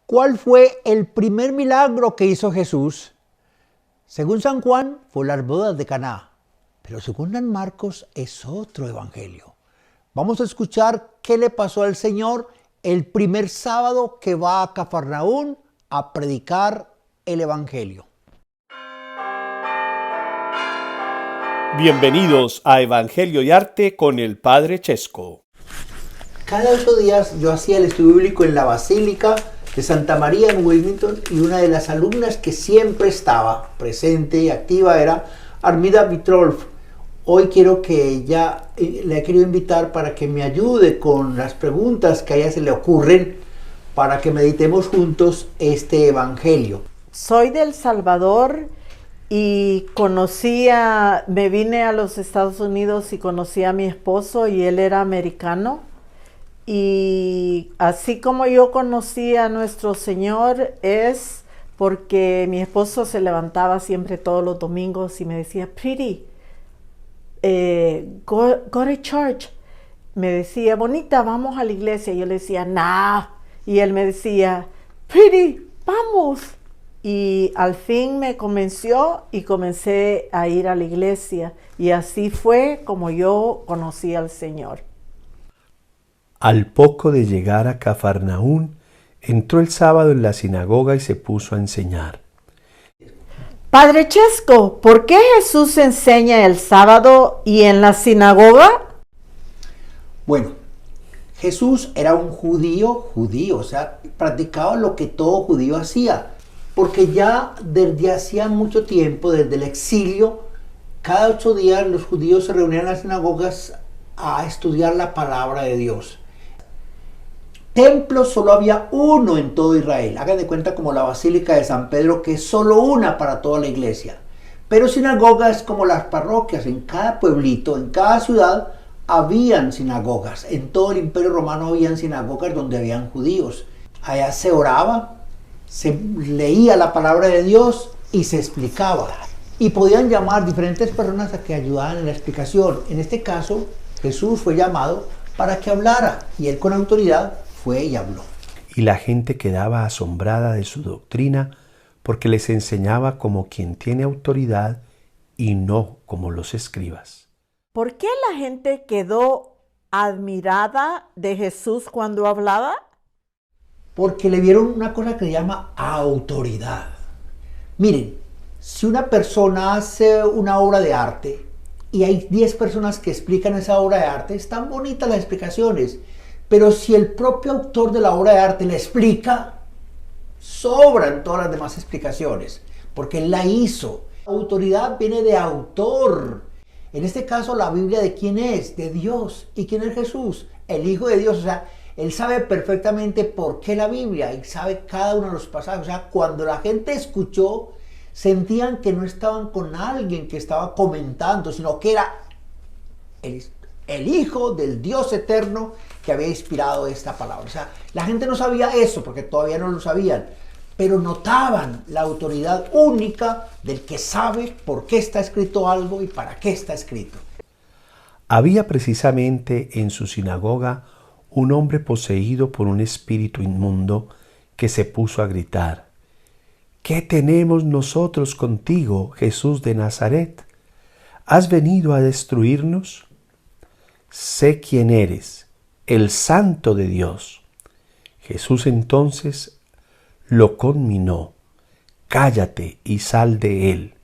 ¿Cuál fue el primer milagro que hizo Jesús? Según San Juan, fue las bodas de Caná, pero según San Marcos es otro evangelio. Vamos a escuchar qué le pasó al Señor el primer sábado que va a Cafarnaún a predicar el evangelio. Bienvenidos a Evangelio y Arte con el Padre Chesco. Cada 8 días yo hacía el estudio bíblico en la Basílica de Santa María en Wilmington y una de las alumnas que siempre estaba presente y activa era Armida Vitrolf. Hoy quiero que ella, le he querido invitar para que me ayude con las preguntas que a ella se le ocurren para que meditemos juntos este evangelio. Soy de El Salvador y me vine a los Estados Unidos y conocí a mi esposo y él era americano. Y así como yo conocí a nuestro Señor es porque mi esposo se levantaba siempre todos los domingos y me decía, Pretty, go to church. Me decía, bonita, vamos a la iglesia. Yo le decía, nah. Y él me decía, Pretty, vamos. Y al fin me convenció y comencé a ir a la iglesia. Y así fue como yo conocí al Señor. Al poco de llegar a Cafarnaún, entró el sábado en la sinagoga y se puso a enseñar. Padre Chesco, ¿por qué Jesús enseña el sábado y en la sinagoga? Bueno, Jesús era un judío, o sea, practicaba lo que todo judío hacía, porque ya desde hacía mucho tiempo, desde el exilio, cada 8 días los judíos se reunían en las sinagogas a estudiar la palabra de Dios. Templo solo había uno en todo Israel. Hagan de cuenta como la Basílica de San Pedro, que es solo una para toda la iglesia. Pero sinagogas como las parroquias. En cada pueblito, en cada ciudad, habían sinagogas. En todo el Imperio Romano habían sinagogas donde habían judíos. Allá se oraba, se leía la palabra de Dios y se explicaba. Y podían llamar diferentes personas a que ayudaran en la explicación. En este caso, Jesús fue llamado para que hablara y él con autoridad fue y habló. Y la gente quedaba asombrada de su doctrina porque les enseñaba como quien tiene autoridad y no como los escribas. ¿Por qué la gente quedó admirada de Jesús cuando hablaba? Porque le vieron una cosa que se llama autoridad. Miren, si una persona hace una obra de arte y hay 10 personas que explican esa obra de arte, están bonitas las explicaciones, pero si el propio autor de la obra de arte le explica, sobran todas las demás explicaciones, porque él la hizo. Autoridad viene de autor. En este caso, la Biblia, ¿de quién es? De Dios. ¿Y quién es Jesús? El Hijo de Dios. O sea, él sabe perfectamente por qué la Biblia y sabe cada uno de los pasajes. O sea, cuando la gente escuchó, sentían que no estaban con alguien que estaba comentando, sino que era el Hijo del Dios eterno que había inspirado esta palabra. O sea, la gente no sabía eso porque todavía no lo sabían, pero notaban la autoridad única del que sabe por qué está escrito algo y para qué está escrito. Había precisamente en su sinagoga un hombre poseído por un espíritu inmundo que se puso a gritar: ¿Qué tenemos nosotros contigo, Jesús de Nazaret? ¿Has venido a destruirnos? Sé quién eres, el Santo de Dios. Jesús entonces lo conminó: cállate y sal de él.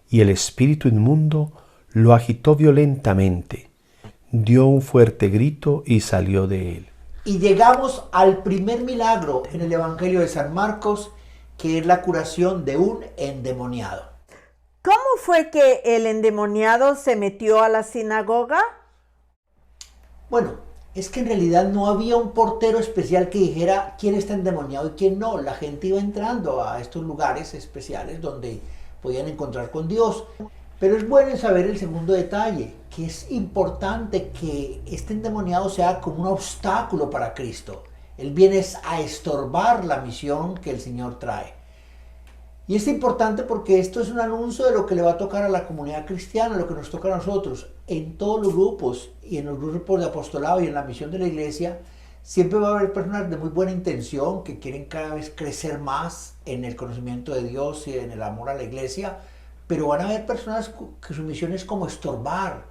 Y el espíritu inmundo lo agitó violentamente, dio un fuerte grito y salió de él. Y llegamos al primer milagro en el Evangelio de San Marcos, que es la curación de un endemoniado. ¿Cómo fue que el endemoniado se metió a la sinagoga? Bueno, es que en realidad no había un portero especial que dijera quién está endemoniado y quién no. La gente iba entrando a estos lugares especiales donde podían encontrar con Dios. Pero es bueno saber el segundo detalle, que es importante que este endemoniado sea como un obstáculo para Cristo. Él viene a estorbar la misión que el Señor trae. Y es importante porque esto es un anuncio de lo que le va a tocar a la comunidad cristiana, lo que nos toca a nosotros. En todos los grupos y en los grupos de apostolado y en la misión de la iglesia Siempre va a haber personas de muy buena intención que quieren cada vez crecer más en el conocimiento de Dios y en el amor a la iglesia, pero van a haber personas que su misión es como estorbar,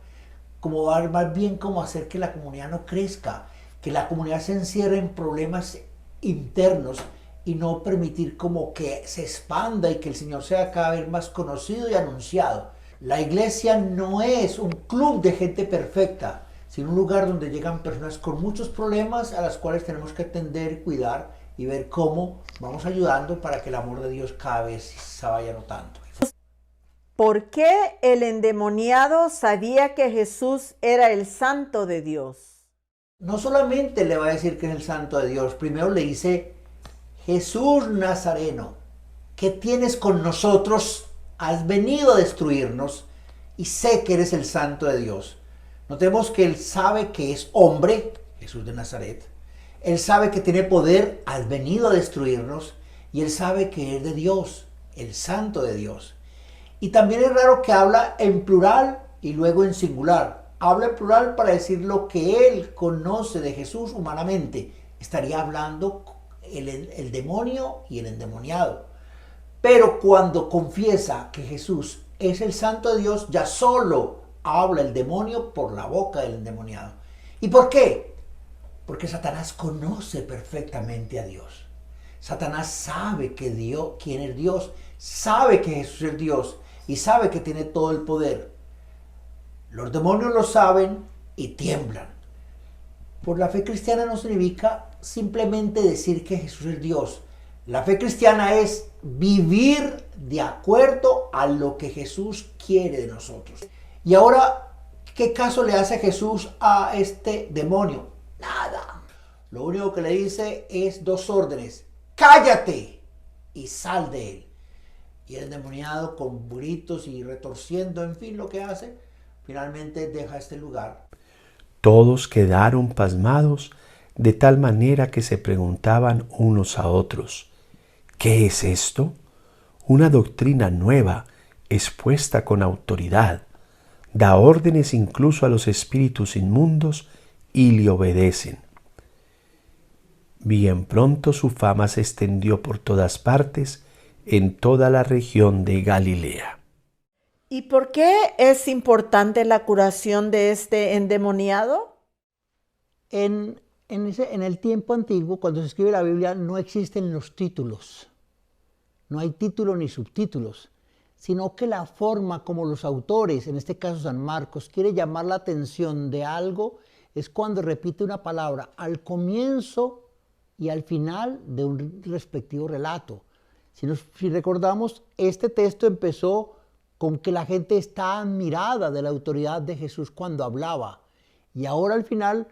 como más bien como hacer que la comunidad no crezca, que la comunidad se encierre en problemas internos y no permitir como que se expanda y que el Señor sea cada vez más conocido y anunciado. La iglesia no es un club de gente perfecta, sino un lugar donde llegan personas con muchos problemas a las cuales tenemos que atender, cuidar y ver cómo vamos ayudando para que el amor de Dios cada vez se vaya notando. ¿Por qué el endemoniado sabía que Jesús era el Santo de Dios? No solamente le va a decir que es el Santo de Dios, primero le dice, Jesús Nazareno, ¿qué tienes con nosotros? Has venido a destruirnos y sé que eres el Santo de Dios. Notemos que él sabe que es hombre, Jesús de Nazaret. Él sabe que tiene poder, has venido a destruirnos. Y él sabe que es de Dios, el Santo de Dios. Y también es raro que habla en plural y luego en singular. Habla en plural para decir lo que él conoce de Jesús humanamente. Estaría hablando el demonio y el endemoniado. Pero cuando confiesa que Jesús es el Santo de Dios, ya solo habla el demonio por la boca del endemoniado. ¿Y por qué? Porque Satanás conoce perfectamente a Dios. Satanás sabe que Dios, quién es Dios, sabe que Jesús es Dios y sabe que tiene todo el poder. Los demonios lo saben y tiemblan. Por la fe cristiana no significa simplemente decir que Jesús es Dios. La fe cristiana es vivir de acuerdo a lo que Jesús quiere de nosotros. Y ahora, ¿qué caso le hace Jesús a este demonio? Nada. Lo único que le dice es dos órdenes. Cállate y sal de él. Y el endemoniado, con gritos y retorciendo, en fin, lo que hace, finalmente deja este lugar. Todos quedaron pasmados de tal manera que se preguntaban unos a otros, ¿qué es esto? Una doctrina nueva, expuesta con autoridad. Da órdenes incluso a los espíritus inmundos y le obedecen. Bien pronto su fama se extendió por todas partes, en toda la región de Galilea. ¿Y por qué es importante la curación de este endemoniado? En el tiempo antiguo, cuando se escribe la Biblia, no existen los títulos. No hay títulos ni subtítulos, sino que la forma como los autores, en este caso San Marcos, quiere llamar la atención de algo es cuando repite una palabra al comienzo y al final de un respectivo relato. Si recordamos, este texto empezó con que la gente está admirada de la autoridad de Jesús cuando hablaba. Y ahora al final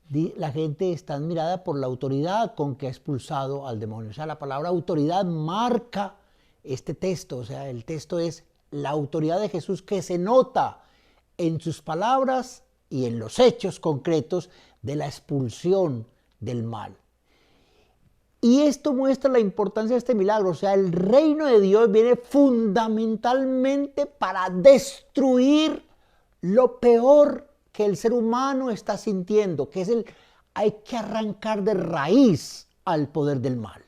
la gente está admirada por la autoridad con que ha expulsado al demonio. O sea, la palabra autoridad marca este texto. O sea, el texto es la autoridad de Jesús que se nota en sus palabras y en los hechos concretos de la expulsión del mal. Y esto muestra la importancia de este milagro. O sea, el reino de Dios viene fundamentalmente para destruir lo peor que el ser humano está sintiendo, que es hay que arrancar de raíz al poder del mal.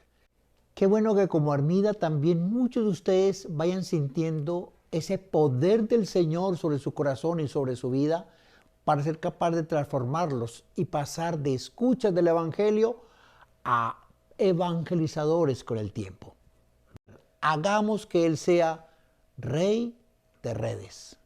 Qué bueno que como Armida también muchos de ustedes vayan sintiendo ese poder del Señor sobre su corazón y sobre su vida para ser capaz de transformarlos y pasar de escuchas del Evangelio a evangelizadores con el tiempo. Hagamos que Él sea Rey de Reyes.